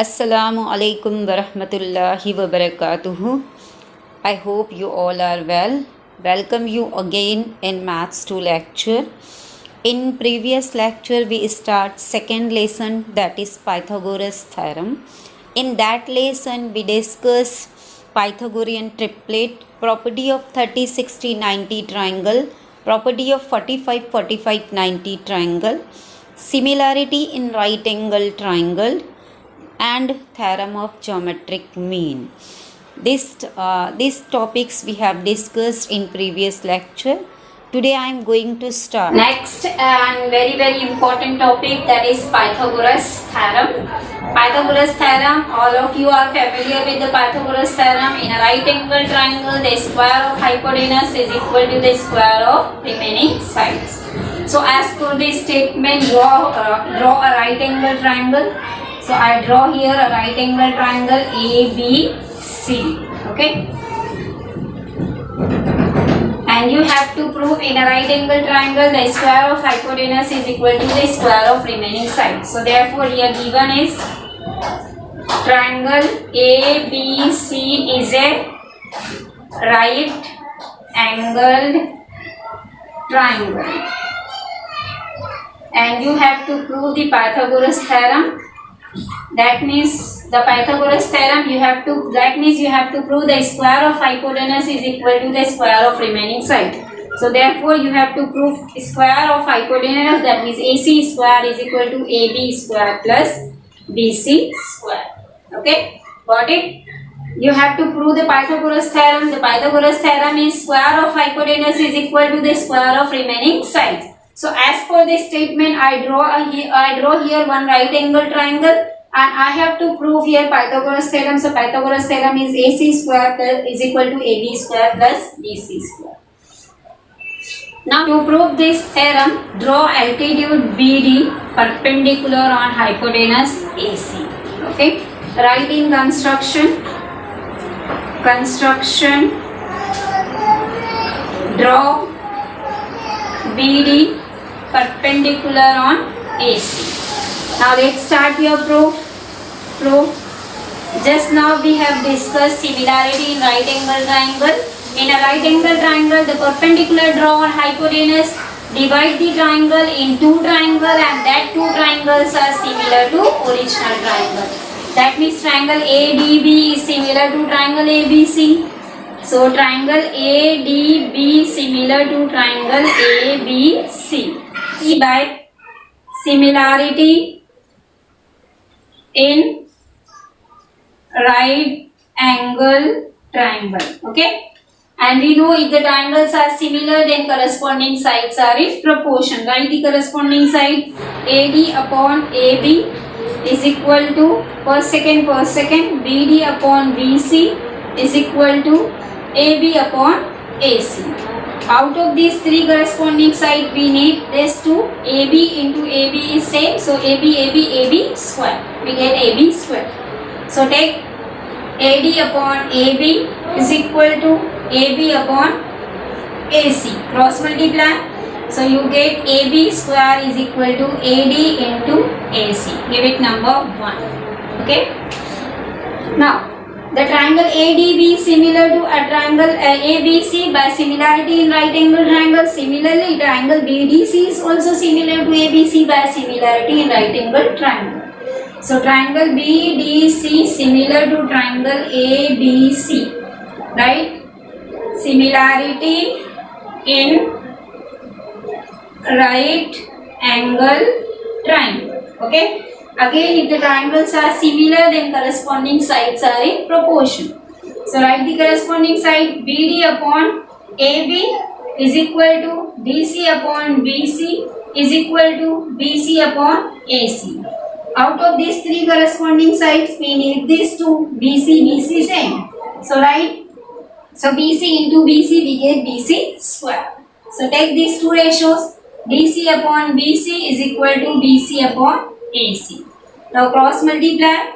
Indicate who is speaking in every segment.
Speaker 1: Assalamu alaikum wa rahmatullahi wa barakatuhu. I hope you all are well. Welcome you again in Maths 2 lecture. In previous lecture we start second lesson, that is Pythagoras theorem. In that lesson we discuss Pythagorean triplet, property of 30 60 90 triangle, property of 45 45 90 triangle, similarity in right angle triangle, and theorem of geometric mean. These topics we have discussed in previous lecture. Today I am going to start next and very important topic, that is Pythagoras theorem. Pythagoras theorem, all of you are familiar with the Pythagoras theorem. In a right angle triangle, the square of hypotenuse is equal to the square of remaining sides. So as per this statement, draw a right angle triangle. So I draw here a right angle triangle ABC. Okay. And you have to prove in a right angle triangle the square of hypotenuse is equal to the square of remaining sides. So therefore here given is triangle ABC is a right angled triangle. And you have to prove the Pythagoras theorem. That means the Pythagoras theorem you have to prove the square of hypotenuse is equal to the square of remaining side. So therefore you have to prove square of hypotenuse, that means AC square is equal to AB square plus BC square. Okay, got it? You have to prove the Pythagoras theorem. The Pythagoras theorem is square of hypotenuse is equal to the square of remaining sides. So as per this statement, I draw here one right angle triangle, and I have to prove here Pythagoras theorem. So Pythagoras theorem is AC square is equal to AB square plus BC square. Now to prove this theorem, draw altitude BD perpendicular on hypotenuse AC. Okay, write in construction, draw BD perpendicular on AC. Now let's start your proof. Just now we have discussed similarity in right angle triangle. In a right angle triangle, the perpendicular draw on hypotenuse divide the triangle in two triangles, and that two triangles are similar to original triangle. That means triangle ADB is similar to triangle ABC. So triangle ADB similar to triangle ABC. By similarity in right angle triangle. Okay, and we know if the triangles are similar, then corresponding sides are in proportion. Write the corresponding side. AD upon AB is equal to per second BD upon BC is equal to AB upon AC. Out of these three corresponding sides, we need this two. AB into AB is same, so AB square. We get AB square. So take AD upon AB is equal to AB upon AC. Cross multiply. So you get AB square is equal to AD into AC. Give it number 1. Okay. Now the triangle ADB similar to a triangle ABC by similarity in right angle triangle. Similarly, triangle BDC is also similar to ABC by similarity in right angle triangle. So triangle BDC similar to triangle ABC, right? Similarity in right angle triangle. Okay. Again, if the triangles are similar, then corresponding sides are in proportion. So write the corresponding side. BD upon AB is equal to DC upon BC is equal to BC upon AC. Out of these three corresponding sides, we need these two. BC same. So write. So BC into BC, we get BC square. So take these two ratios. DC upon BC is equal to BC upon AC. Now cross multiply.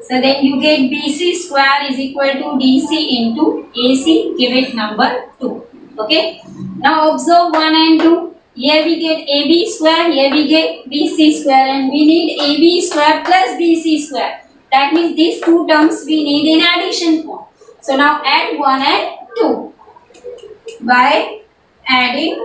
Speaker 1: So then you get BC square is equal to DC into AC. Give it number 2. Okay. Now observe 1 and 2. Here we get AB square, here we get BC square, and we need AB square plus BC square. That means these two terms we need in addition form. So now add 1 and 2 by adding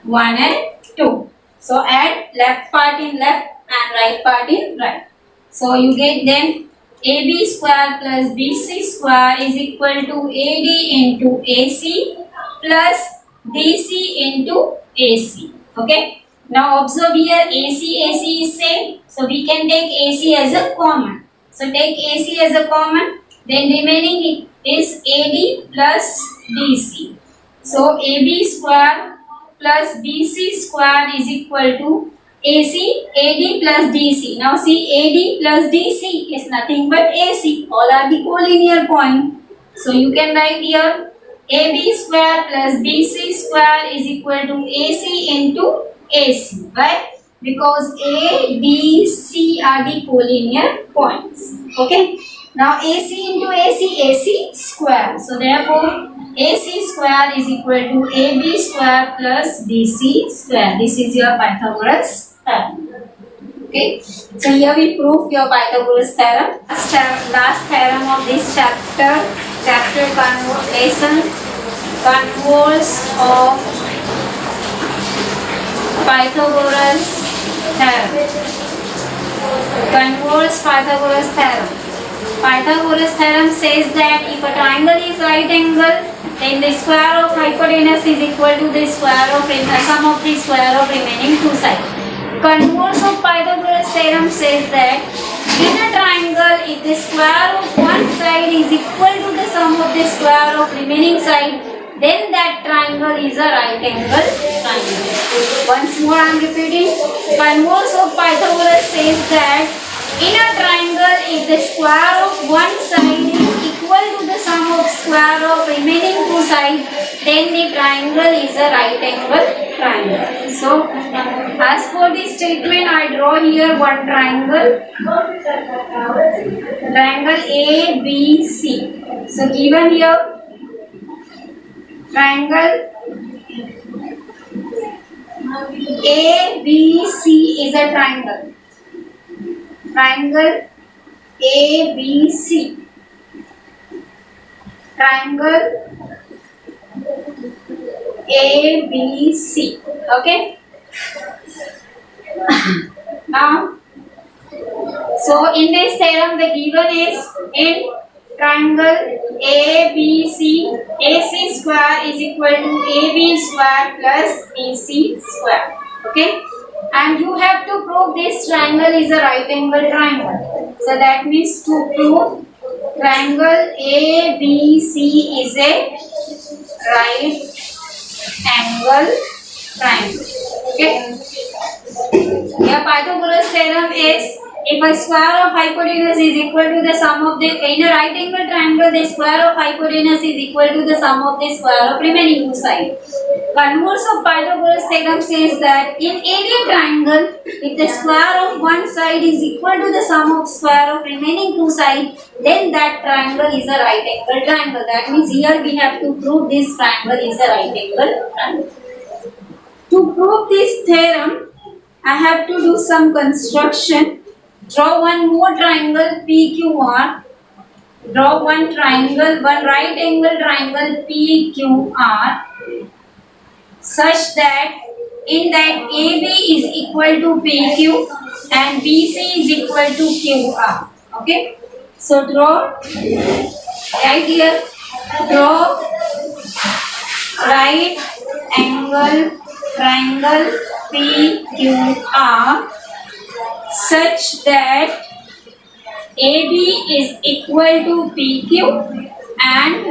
Speaker 1: 1 and 2. So add left part in left and right part in right. So you get then AB square plus BC square is equal to AD into AC plus DC into AC. Okay. Now observe here AC is same. So we can take AC as a common. So take AC as a common. Then remaining is AD plus DC. So AB square plus BC square is equal to AC, AD plus DC. Now see AD plus DC is nothing but AC. All are the collinear point. So you can write here AB square plus BC square is equal to AC into AC. Right? Because A, B, C are the collinear points. Okay. Now AC into AC square. So therefore AC square is equal to AB square plus BC square. This is your Pythagoras theorem. Okay. So here we prove your Pythagoras theorem. Last theorem of this chapter lesson, converse of Pythagoras theorem. Converse Pythagoras theorem. Pythagoras theorem says that if a triangle is right angle, then the square of hypotenuse is equal to the sum of the square of remaining two sides. Converse of Pythagoras theorem says that in a triangle, if the square of one side is equal to the sum of the square of remaining side, then that triangle is a right angle triangle. Once more I am repeating. Converse of Pythagoras says that in a triangle, if the square of one side is equal to the sum of square of remaining two sides, then the triangle is a right angle triangle. So, as for this statement, I draw here one triangle. Triangle ABC. So, given here triangle ABC is a triangle. Triangle ABC. Triangle ABC. Okay. Now, so in this theorem, the given is in triangle ABC, AC square is equal to AB square plus BC square. Okay. And you have to prove this triangle is a right angle triangle. So that means to prove triangle ABC is a right angle triangle. Okay. Here Pythagoras theorem is if a square of hypotenuse is equal to the sum of the in a right angle triangle, the square of hypotenuse is equal to the sum of the square of remaining two sides. Converse of Pythagoras theorem says that in any triangle, if the square of one side is equal to the sum of square of remaining two sides, then that triangle is a right angle triangle. That means here we have to prove this triangle is a right angle triangle. To prove this theorem, I have to do some construction. Draw one more triangle PQR. Draw one triangle, one right angle triangle PQR, such that in that AB is equal to PQ and BC is equal to QR. Okay. So draw right here. Draw right angle triangle PQR such that AB is equal to PQ and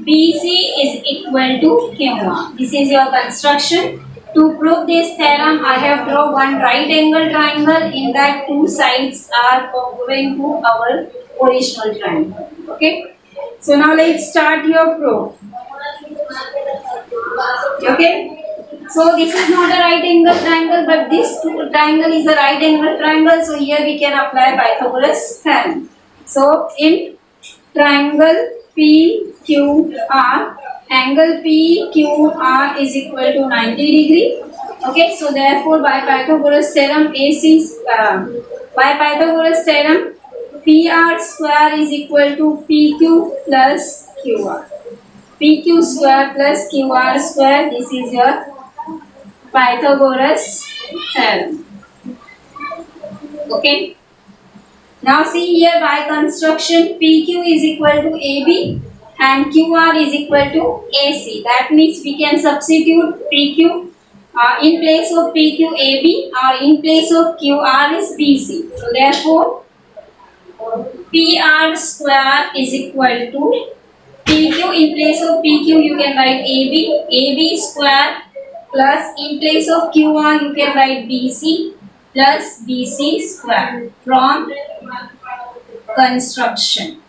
Speaker 1: BC is equal to QR. This is your construction. To prove this theorem, I have drawn one right angle triangle in that two sides are congruent to our original triangle. Okay. So now let's start your proof. Okay. So this is not a right angle triangle, but this triangle is a right angle triangle. So here we can apply Pythagoras theorem. So in triangle PQR, angle PQR is equal to 90 degree. Okay, so therefore by Pythagoras theorem PR square is equal to PQ plus QR. PQ square plus QR square. This is your Pythagoras theorem. Okay. Now see here, by construction PQ is equal to AB and QR is equal to AC. That means we can substitute PQ in place of PQ AB, or in place of QR is BC. So therefore PR square is equal to PQ. In place of PQ you can write AB square, plus in place of QR you can write BC plus BC square from construction.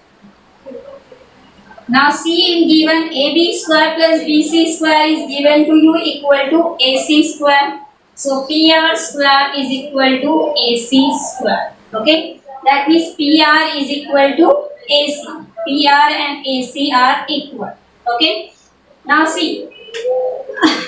Speaker 1: Now see, in given AB square plus BC square is given to you equal to AC square. So PR square is equal to AC square. Okay, that means PR is equal to AC. PR and AC are equal. Okay, now see,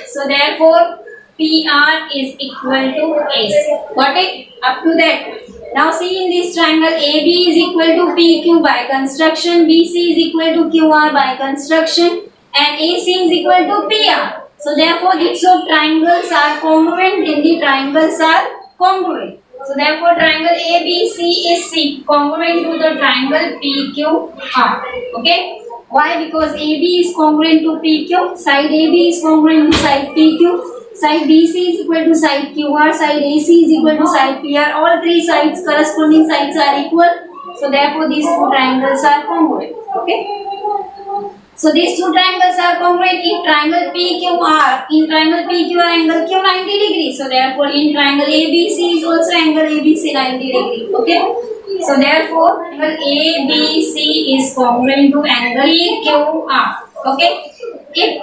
Speaker 1: so therefore PR is equal to AC. Got it? Up to that. Now see, in this triangle AB is equal to PQ by construction, BC is equal to QR by construction, and AC is equal to PR. So therefore these two triangles are congruent, then the triangles are congruent. So therefore triangle ABC is congruent to the triangle PQR. Okay? Why? Because AB is congruent to PQ, side AB is congruent to side PQ. Side BC is equal to side QR, side AC is equal to side PR. All three sides, corresponding sides are equal. So therefore these two triangles are congruent. Okay. So these two triangles are congruent in triangle PQR. In triangle PQR angle Q 90 degrees. So therefore in triangle ABC is also angle ABC 90 degrees. Okay. So therefore angle ABC is congruent to angle PQR. Okay. If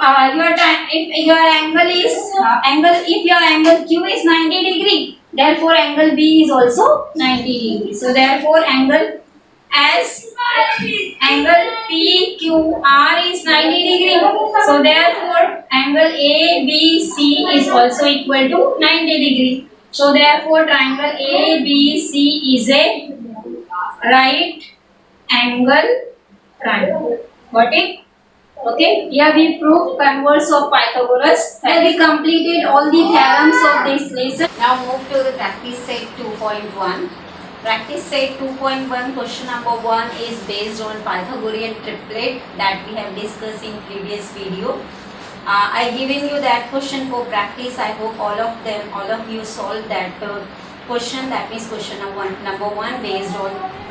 Speaker 1: your angle Q is 90 degree, therefore angle B is also 90 degree. So therefore angle PQR is 90 degree. So therefore angle ABC is also equal to 90 degree. So therefore triangle ABC is a right angle triangle. Got it? Okay, here we proved converse of Pythagoras and we completed all the theorems of this lesson.
Speaker 2: Now move to the practice set 2.1. Practice set 2.1 question number 1 is based on Pythagorean triplet that we have discussed in previous video. I given you that question for practice. I hope all of you solved that question. That means question number 1 based on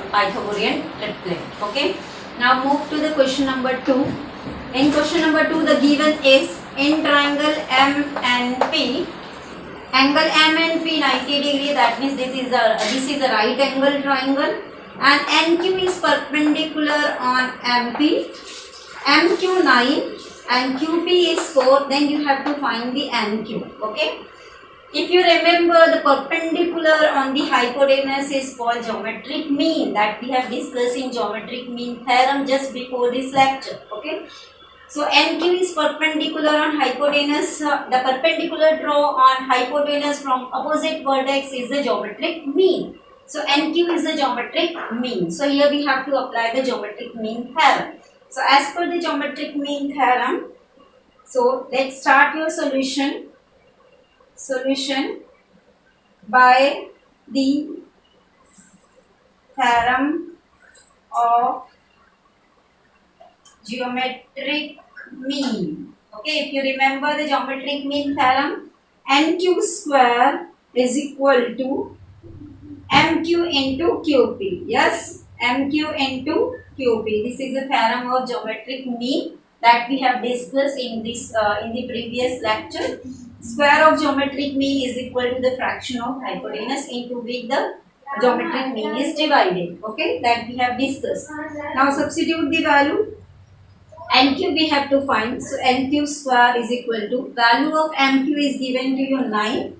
Speaker 2: Pythagorean triplet. Okay. Now move to the question number 2. In question number 2, the given is in triangle M and P, angle M and P 90 degree. That means this is a right angle triangle, and NQ is perpendicular on MP, MQ 9 and QP is 4. Then you have to find the NQ. Okay. If you remember, the perpendicular on the hypotenuse is called geometric mean, that we have discussed in geometric mean theorem just before this lecture. Okay. So NQ is perpendicular on hypotenuse. The perpendicular draw on hypotenuse from opposite vertex is the geometric mean. So NQ is the geometric mean. So here we have to apply the geometric mean theorem. So as per the geometric mean theorem, so let's start your solution. Solution by the theorem of geometric mean. Okay, if you remember the geometric mean theorem, NQ square is equal to MQ into QP. Yes, MQ into QP. This is the theorem of geometric mean that we have discussed in this in the previous lecture. Square of geometric mean is equal to the fraction of hypotenuse into which the geometric mean is divided. Okay, that we have discussed. Now substitute the value. NQ we have to find. So NQ square is equal to, value of MQ is given to you 9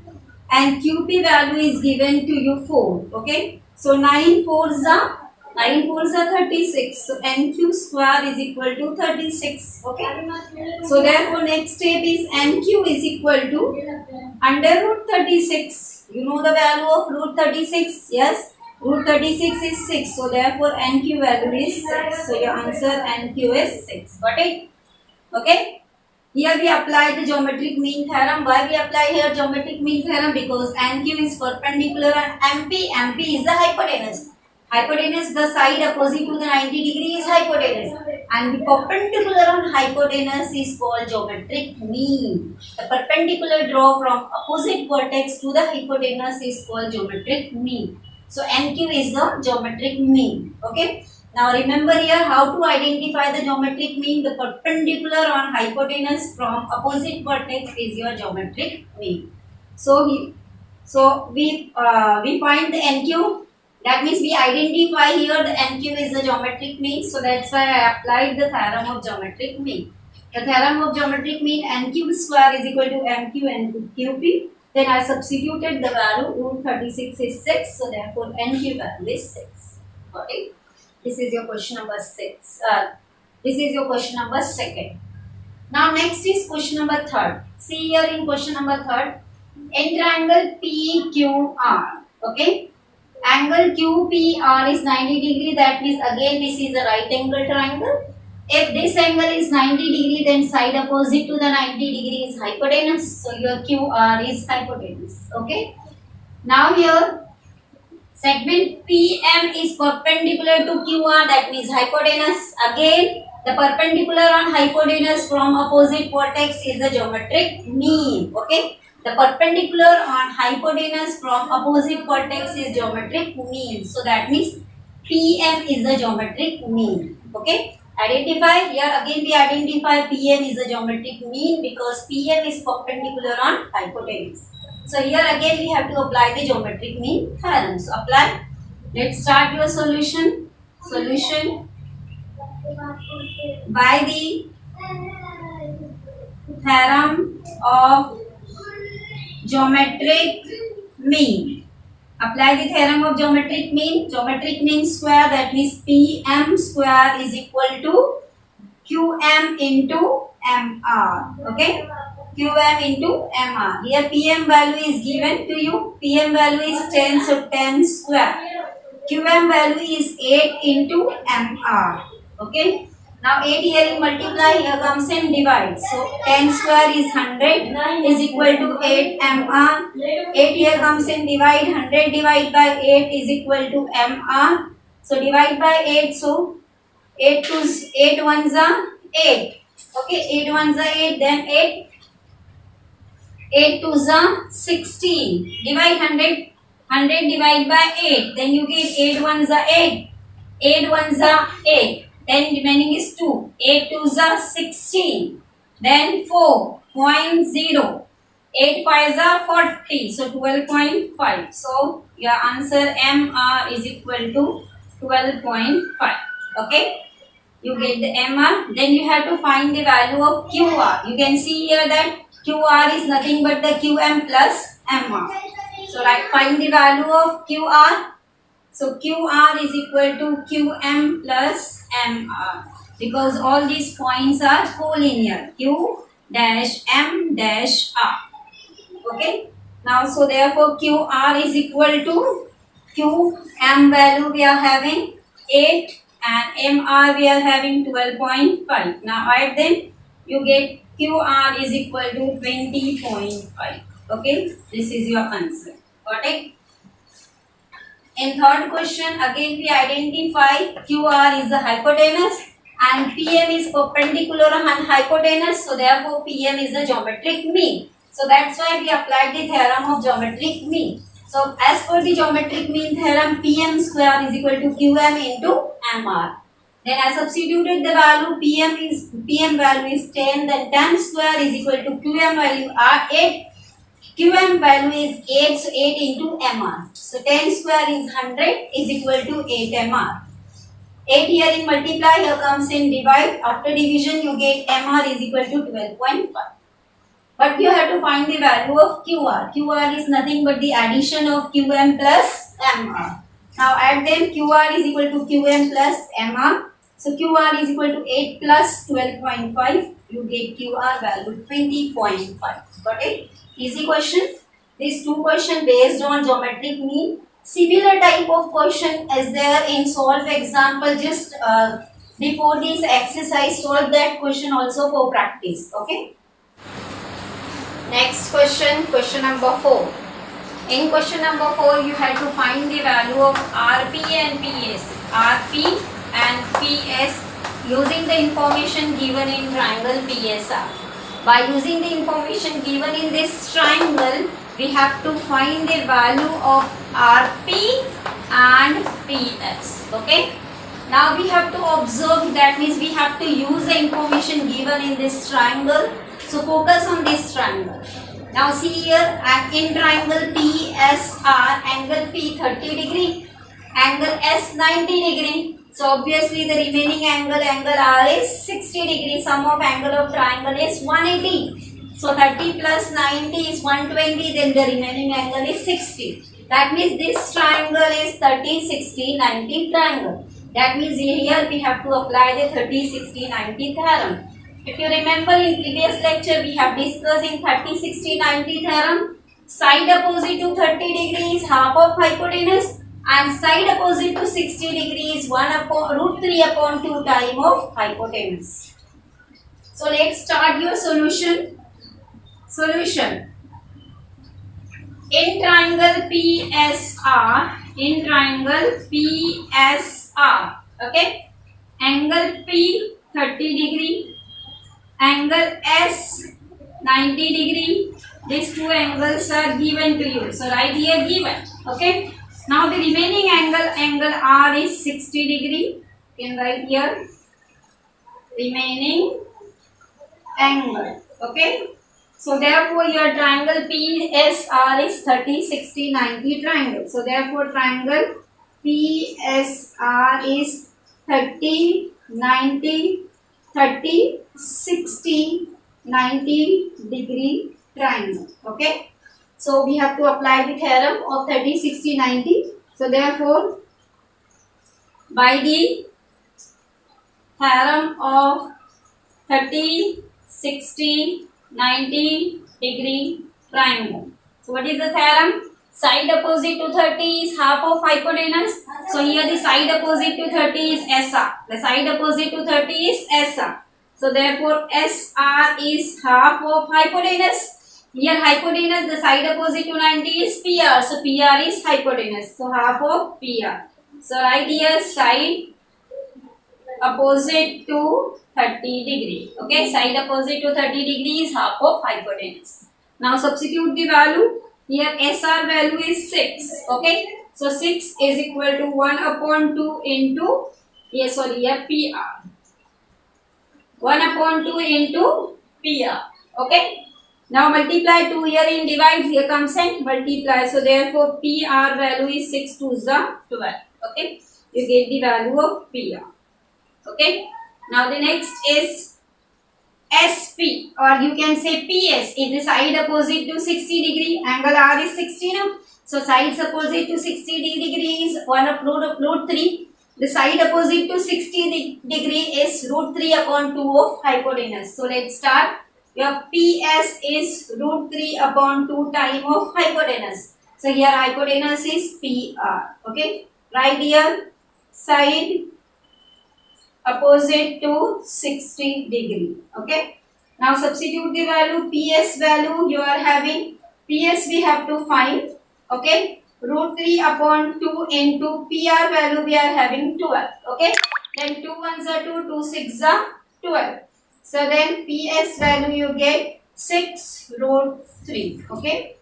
Speaker 2: and QP value is given to you 4. Okay. So 9 4s are 36. So NQ square is equal to 36. Okay. So therefore next step is NQ is equal to under root 36. You know the value of root 36? Yes. Root 36 is 6. So therefore NQ value is 6. So your answer NQ is 6. Got it? Okay. Here we apply the geometric mean theorem. Why we apply here geometric mean theorem? Because NQ is perpendicular and MP is the hypotenuse. Hypotenuse, the side opposite to the 90 degree is hypotenuse. And the perpendicular on hypotenuse is called geometric mean. The perpendicular draw from opposite vertex to the hypotenuse is called geometric mean. So NQ is the geometric mean. Okay. Now remember here how to identify the geometric mean. The perpendicular on hypotenuse from opposite vertex is your geometric mean. So we find the NQ. That means we identify here the NQ is the geometric mean. So that's why I applied the theorem of geometric mean. The theorem of geometric mean NQ square is equal to MQ into QP. Then I substituted the value. Root 36 is 6. So therefore NQ value is 6. Got it? This is your question number 6. This is your question number 2nd. Now next is question number 3rd. See here in question number 3rd. In triangle PQR. Okay. Angle QPR is 90 degree. That means again this is a right angle triangle. If this angle is 90 degree, then side opposite to the 90 degree is hypotenuse. So your QR is hypotenuse. Okay. Now here segment PM is perpendicular to QR. That means hypotenuse. Again the perpendicular on hypotenuse from opposite vertex is the geometric mean. Okay. The perpendicular on hypotenuse from opposite vertex is geometric mean. So that means PM is the geometric mean. Okay. Identify. Here again we identify PM is the geometric mean because PM is perpendicular on hypotenuse. So here again we have to apply the geometric mean theorem. So apply. Let's start your solution. Solution by the theorem of geometric mean. Apply the theorem of geometric mean. Geometric mean square, that means PM square is equal to QM into MR. Okay. QM into MR. Here PM value is given to you. PM value is 10, so 10 square. QM value is 8 into MR. Okay. Now 8 here in multiply, here comes in divide. So 10 square is 100 is equal to 8 MR. 8 here comes in divide, 100 divided by 8 is equal to MR. So divide by 8, so 8 ones are 8. Okay, 8 ones are 8, then 8 twos are 16. Divide 100 divided by 8, then you get 8 ones are 8. 8 ones are 8. Then remaining is 2. 8 twos are 16. Then 4.0. 8 fives are 40. So 12.5. So your answer MR is equal to 12.5. Okay. You get the MR. Then you have to find the value of QR. You can see here that QR is nothing but the QM plus MR. So find the value of QR. So QR is equal to QM plus MR because all these points are collinear. Q dash M dash R. Okay. Now so therefore QR is equal to QM value we are having 8 and MR we are having 12.5. Now add them, you get QR is equal to 20.5. Okay. This is your answer. Got it? In 3rd question, again we identify QR is the hypotenuse and PM is perpendicular on hypotenuse. So therefore PM is the geometric mean. So that's why we applied the theorem of geometric mean. So as per the geometric mean theorem, PM square is equal to QM into MR. Then I substituted the value. PM value is 10. Then 10 square is equal to QM value are 8. QM value is 8, so 8 into MR. So 10 square is 100 is equal to 8 MR. 8 here in multiply, here comes in divide. After division you get MR is equal to 12.5. But you have to find the value of QR. QR is nothing but the addition of QM plus MR. Now add them. QR is equal to QM plus MR. So QR is equal to 8 plus 12.5. You get QR value 20.5. Got it? Easy question. These two questions based on geometric mean. Similar type of question is there in solve example. Just before this exercise, solve that question also for practice. Okay. Next question, question number 4. In question number 4, you have to find the value of RP and PS. RP and PS using the information given in triangle PSR. By using the information given in this triangle, we have to find the value of RP and PS. Okay. Now we have to observe, that means we have to use the information given in this triangle. So focus on this triangle. Now see here, in triangle PSR, angle P 30 degree, angle S 90 degree. So obviously the remaining angle R is 60 degree. Sum of angle of triangle is 180. So 30 plus 90 is 120. Then the remaining angle is 60. That means this triangle is 30, 60, 90 triangle. That means here we have to apply the 30, 60, 90 theorem. If you remember in previous lecture, we have discussed in 30, 60, 90 theorem, side opposite to 30 degree is half of hypotenuse and side opposite to 60 degree is 1 upon root 3 upon 2 time of hypotenuse. So let's start your solution. Solution. In triangle PSR, okay, angle P 30 degree, angle S 90 degree. These two angles are given to you. So write here given. Okay. Now the remaining angle R is 60 degree. You can write here remaining angle. Okay. So therefore your triangle PSR is 30, 60, 90 triangle. So therefore triangle PSR is 30, 90, 30, 60, 90 degree triangle. Okay. So we have to apply the theorem of 30, 60, 90. So therefore by the theorem of 30, 60, 90 degree triangle. So what is the theorem? Side opposite to 30 is half of hypotenuse. So here the side opposite to 30 is SR. The side opposite to 30 is SR. So therefore SR is half of hypotenuse. Here hypotenuse, the side opposite to 90 is PR. So PR is hypotenuse. So half of PR. So right here side opposite to 30 degree. Okay, side opposite to 30 degree is half of hypotenuse. Now substitute the value. Here SR value is 6. Okay, so 6 is equal to 1 upon 2 into, here PR. 1 upon 2 into PR. Okay. Now multiply 2 here in divide, here comes and multiply. So therefore PR value is 6 to the 12. Okay. You get the value of PR. Okay. Now the next is SP, or you can say PS, is the side opposite to 60 degree. Angle R is 60 now. So sides opposite to 60 degree is 1 upon root 3. The side opposite to 60 degree is root 3 upon 2 of hypotenuse. So let's start. Your PS is root 3 upon 2 time of hypotenuse. So here hypotenuse is PR. Okay. Right here side opposite to 60 degree. Okay. Now substitute the value. PS value you are having. PS we have to find. Okay. Root 3 upon 2 into PR value we are having 12. Okay. Then 2 ones are 2, 2 6 are 12. So then PS value you get 6 root 3. Okay.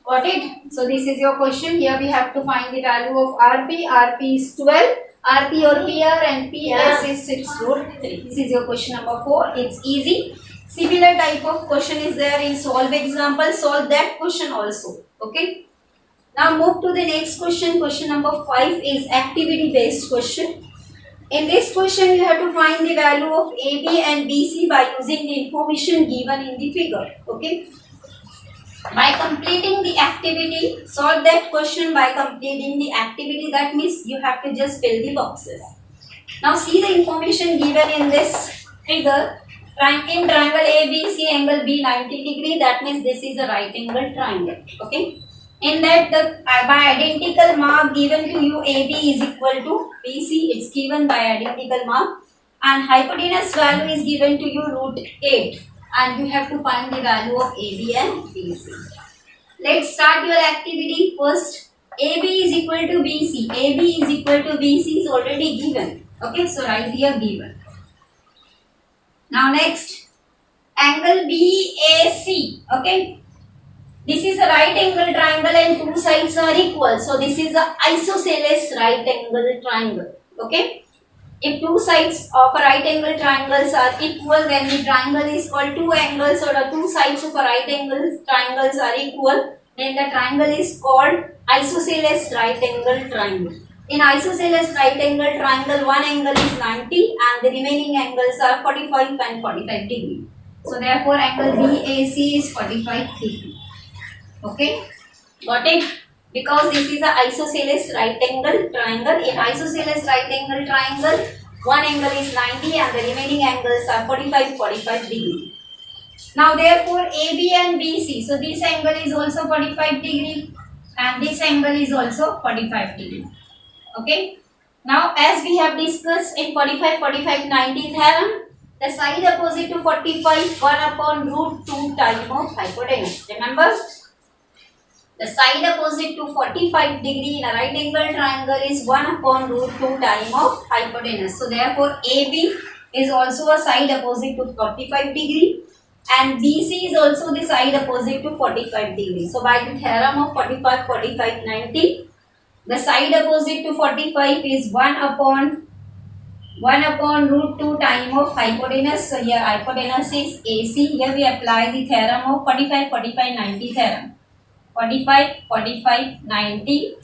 Speaker 2: Got it? So this is your question. Here we have to find the value of RP. RP is 12. RP or PR and PS is 6 root 3. This is your question number 4. It's easy. Similar type of question is there in solve example. Solve that question also. Okay. Now move to the next question. Question number 5 is activity based question. In this question you have to find the value of AB and BC by using the information given in the figure. Okay. By completing the activity, solve that question by completing the activity. That means you have to just fill the boxes. Now see the information given in this figure. In triangle ABC, angle B 90 degree. That means this is a right angle triangle. Okay. In that, the by identical mark given to you, AB is equal to BC. It's given by identical mark, and hypotenuse value is given to you √8, and you have to find the value of AB and BC. Let's start your activity first. AB is equal to BC. AB is equal to BC is already given. Okay, so write here given. Now next, angle BAC. Okay, this is a right angle triangle and two sides are equal. So this is a isosceles right angle triangle. Okay, if two sides of a right angle triangles are equal, then the triangle is called two angles, or the two sides of a right angle triangles are equal, then the triangle is called isosceles right angle triangle. In isosceles right angle triangle, one angle is 90 and the remaining angles are 45 and 45 degree. So therefore angle BAC is 45 degree. Okay, got it? Because this is a isosceles right angle triangle. In isosceles right angle triangle, one angle is 90 and the remaining angles are 45 degree. Now therefore AB and BC, so this angle is also 45 degree and this angle is also 45 degree. Okay, now as we have discussed in 45 theorem, the side opposite to 45 1 upon √2 time of hypotenuse. Remember, the side opposite to 45 degree in a right angle triangle is 1 upon √2 time of hypotenuse. So therefore AB is also a side opposite to 45 degree and BC is also the side opposite to 45 degree. So by the theorem of 45 the side opposite to 45 is 1 upon √2 time of hypotenuse. So here hypotenuse is AC. Here we apply the theorem of 45 theorem. 45 90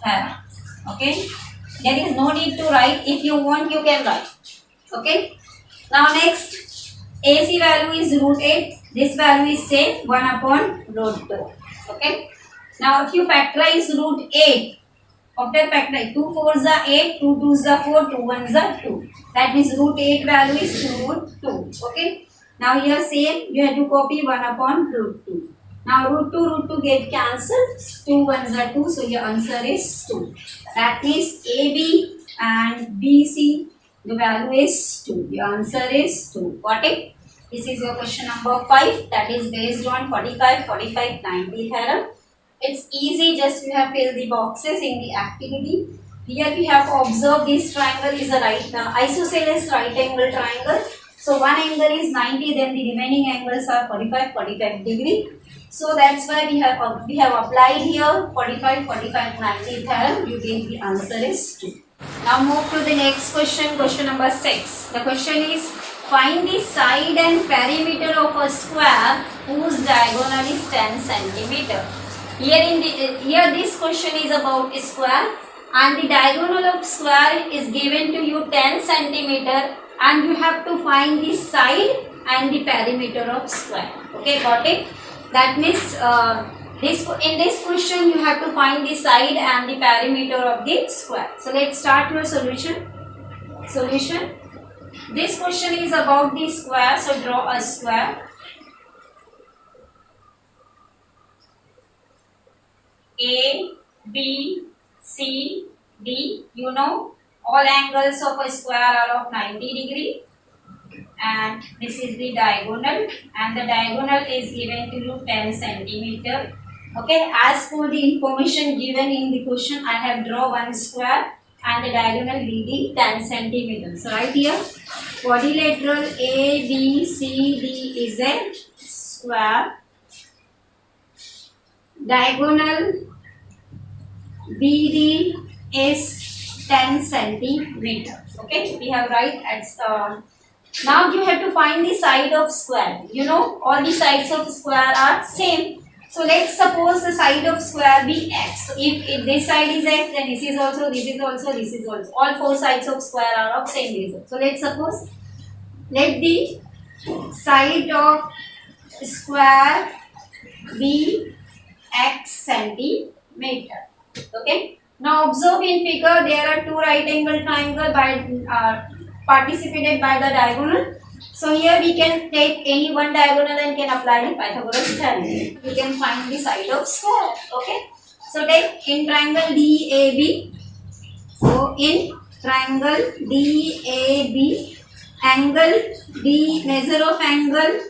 Speaker 2: theorem. Okay, there is no need to write. If you want, you can write. Okay, now next, AC value is √8. This value is same, 1 upon √2. Okay, now if you factorize √8, after factorize 2 4s are 8, 2 2s are 4, 2 1s are 2. That means √8 value is 2√2. Okay, now here same, you have to copy 1 upon √2. Now √2 get cancelled, 2 1s are 2, so your answer is 2. That means AB and BC, the value is 2. The answer is 2. Got it? This is your question number 5, that is based on 45 90 theorem. It's easy, just you have filled the boxes in the activity. Here we have observed this triangle is a isosceles right angle triangle. So one angle is 90, then the remaining angles are 45 degree. So that's why we have applied here 45 90 theorem. You get the answer is 2. Now move to the next question, question number 6. The question is, find the side and perimeter of a square whose diagonal is 10 centimeter. Here this question is about a square and the diagonal of square is given to you 10 centimeter and you have to find the side and the perimeter of square. Okay, got it? That means in this question you have to find the side and the perimeter of the square. So let's start your solution. This question is about the square, so draw a square. A, B, C, D. You know all angles of a square are of 90 degree and this is the diagonal and the diagonal is given to you 10 centimeter. Okay, as for the information given in the question, I have drawn one square and the diagonal BD 10 centimeters. So right here, quadrilateral A, B, C, D is a square. Diagonal BD is 10 centimeters. Okay, we have right at now you have to find the side of square. You know all the sides of square are same. So let's suppose the side of square be x. So if this side is x, then this is also, this is also, this is also. All four sides of square are of same result. So let's suppose, let the side of square be x centimeter. Okay. Now observe in figure, there are two right angle triangle participated by the diagonal. So here we can take any one diagonal and can apply the Pythagoras theorem. We can find the side of square. Okay. So take in triangle DAB. So in triangle DAB, angle D, measure of angle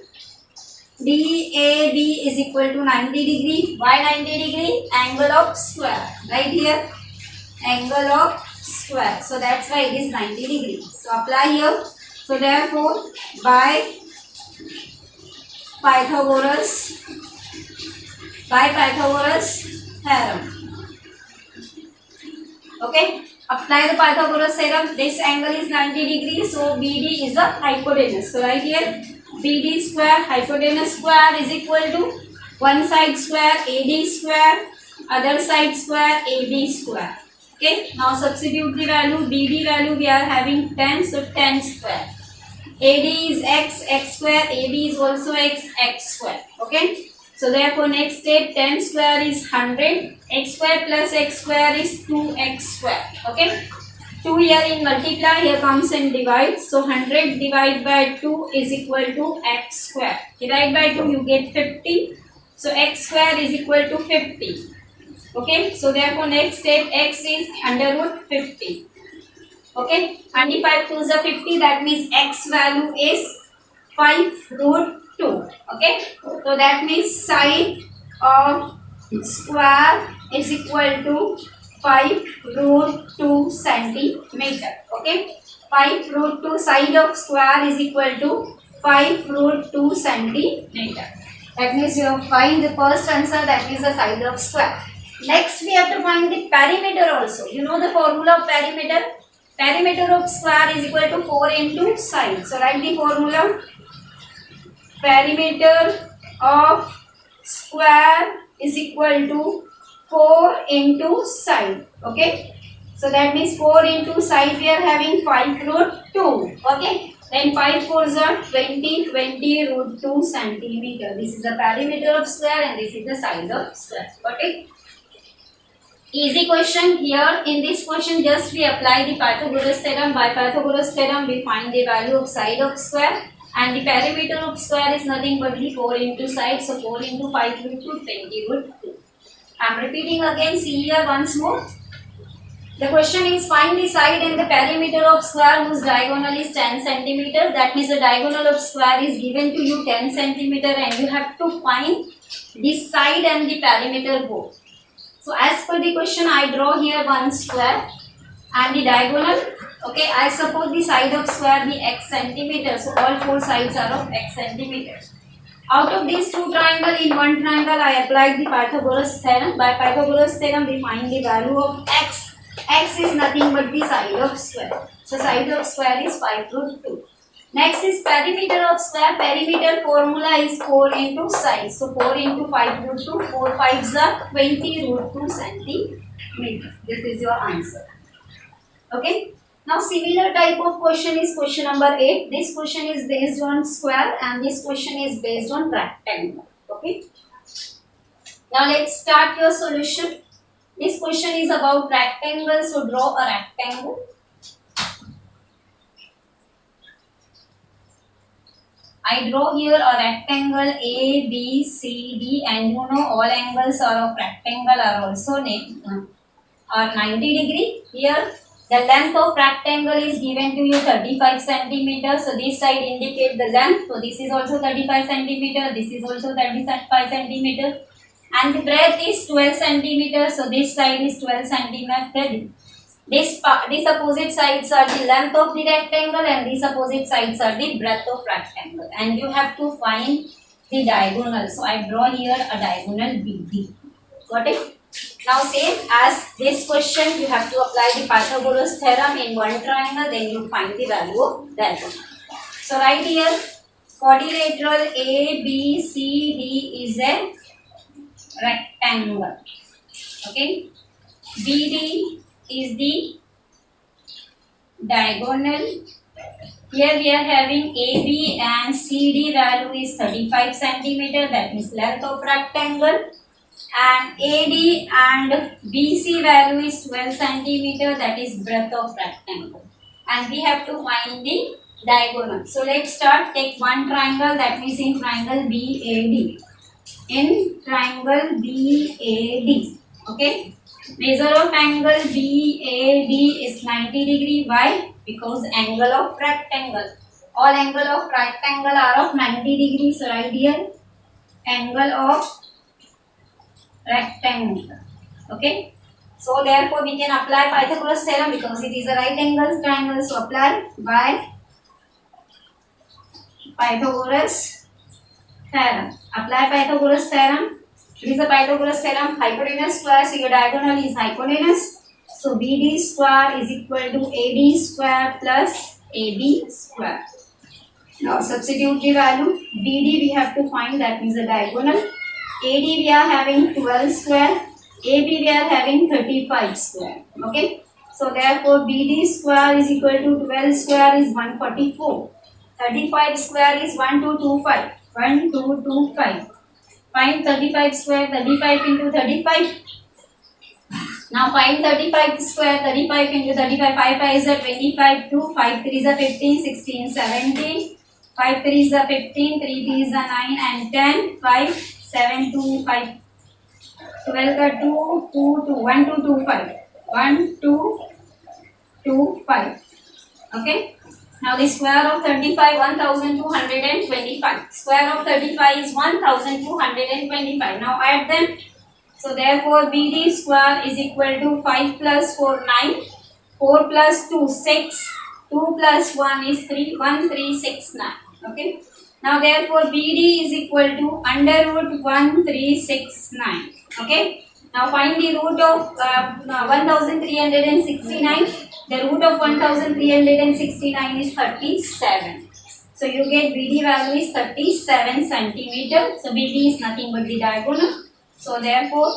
Speaker 2: DAB is equal to 90 degree. Why 90 degree? Angle of square. Right here. Angle of square. So that's why it is 90 degree. So apply here. So therefore, by Pythagoras theorem. Okay. Apply the Pythagoras theorem. This angle is 90 degree. So BD is a hypotenuse. So right here, BD square hypotenuse square is equal to one side square AD square, other side square AB square. Okay. Now substitute the value. BD value we are having 10. So 10 square. AD is x square. AB is also x square. Okay. So therefore next step 10 square is 100. X square plus x square is 2x square. Okay. 2 here in multiply, here comes and divide. So 100 divided by 2 is equal to x square. Divide by 2 you get 50. So x square is equal to 50. Okay. So therefore next step x is under root 50. Okay. 25 to the 50, that means x value is 5 root 2. Okay. So that means side of square is equal to 5 root 2 centimeter. Okay. 5 root 2 side of square is equal to 5 root 2 centimeter. That means you have find the first answer, that is the side of square. Next we have to find the perimeter also. You know the formula of perimeter? Perimeter of square is equal to 4 into side. So write the formula. Perimeter of square is equal to 4 into side. Okay. So that means 4 into side we are having 5 root 2. Okay. Then 5 4s are 20 root 2 centimeter. This is the perimeter of square and this is the side of square. Got it? Easy question. Here in this question just we apply the Pythagoras theorem. By Pythagoras theorem we find the value of side of square, and the perimeter of square is nothing but the 4 into side. So 4 into 5 root 2, 20 root 2. I am repeating again. See here once more. The question is find the side and the perimeter of square whose diagonal is 10 centimeter. That means the diagonal of square is given to you 10 centimeter and you have to find the side and the perimeter both. So as per the question, I draw here one square and the diagonal. Okay, I suppose the side of square be x centimeter. So all four sides are of x centimeters. Out of these two triangles, in one triangle I applied the Pythagoras theorem. By Pythagoras theorem we find the value of x. X is nothing but the side of square. So side of square is 5 root 2. Next is perimeter of square. Perimeter formula is 4 into side. So 4 into 5 root 2. 4 5s are 20 root 2 centimeter. This is your answer. Okay. Now similar type of question is question number 8. This question is based on square and this question is based on rectangle. Okay. Now let's start your solution. This question is about rectangle. So draw a rectangle. I draw here a rectangle A, B, C, D, and you know all angles are of rectangle are also 90 degree. Here the length of rectangle is given to you 35 centimeters. So this side indicate the length. So this is also 35 centimeter. This is also 35 centimeter. And the breadth is 12 centimeters. So this side is 12 centimeter. These opposite sides are the length of the rectangle and these opposite sides are the breadth of rectangle. And you have to find the diagonal. So I draw here a diagonal BD. Got it? Now same as this question, you have to apply the Pythagoras theorem in one triangle, then you find the value of diagonal. So right here, quadrilateral A, B, C, D is a rectangle. Okay. BD is the diagonal. Here we are having AB and CD value is 35 centimeter, that is length of rectangle, and AD and BC value is 12 centimeter, that is breadth of rectangle, and we have to find the
Speaker 1: diagonal. So let's start. Take one triangle, that means in triangle BAD. In triangle BAD, okay. Measure of angle BAD is 90 degree. Why? Because angle of rectangle. All angle of rectangle are of 90 degrees. So right here, angle of rectangle. Okay. So therefore we can apply Pythagoras theorem because it is a right angle triangle. So apply by Pythagoras theorem. Apply Pythagoras theorem. It is a Pythagoras theorem. Hypotenuse square. So your diagonal is hypotenuse. So BD square is equal to AD square plus AB square. Now substitute the value. BD we have to find, that means the diagonal. AD we are having 12 square. AB we are having 35 square. Okay. So therefore BD square is equal to 12 square is 144. 35 square is 1225. 1225. Find 35 square. 35 into 35. Now find 35 square. 35 into 35. 5 5 is a 25. 2 5 3 is a 15. 16 17. 5 3 is a 15. 3 3 is a 9 and 10. 5 7 2 5. 12 का 2 2 2 1 2 2 5. 1 2 2 5. Okay. Now the square of 35 1225. Square of 35 is 1225. Now add them. So therefore BD square is equal to 5 plus 4 9. 4 plus 2 6. 2 plus 1 is 3. 1 3 6 9. Okay. Now therefore BD is equal to under root 1369. Okay. Now find the root of 1369. The root of 1369 is 37. So you get BD value is 37 centimeter. So BD is nothing but the diagonal. So therefore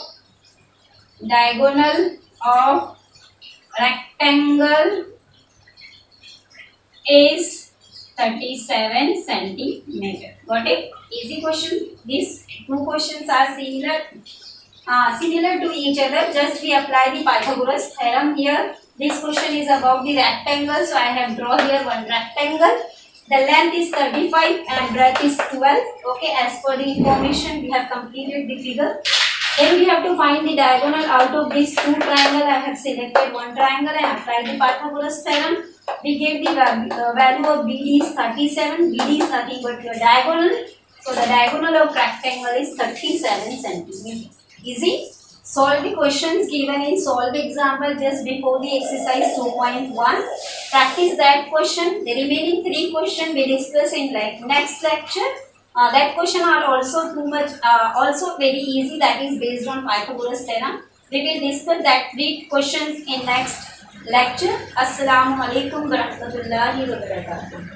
Speaker 1: diagonal of rectangle is 37 centimeter. Got it? Easy question. These two questions are similar to each other. Just we apply the Pythagoras theorem here. This question is about the rectangle. So I have drawn here one rectangle. The length is 35 and breadth is 12. Okay, as per the information we have completed the figure. Then we have to find the diagonal out of these two triangles. I have selected one triangle and applied the Pythagoras theorem. We get the value of BD is 37. BD is nothing but your diagonal. So the diagonal of rectangle is 37 centimeters. Easy. Solve the questions given in solve example just before the exercise 2.1. Practice that question. The remaining 3 questions we discuss in next lecture. That question are also also very easy. That is based on Pythagoras theorem. We will discuss that 3 questions in next lecture. Assalamu alaikum warahmatullahi wabarakatuh.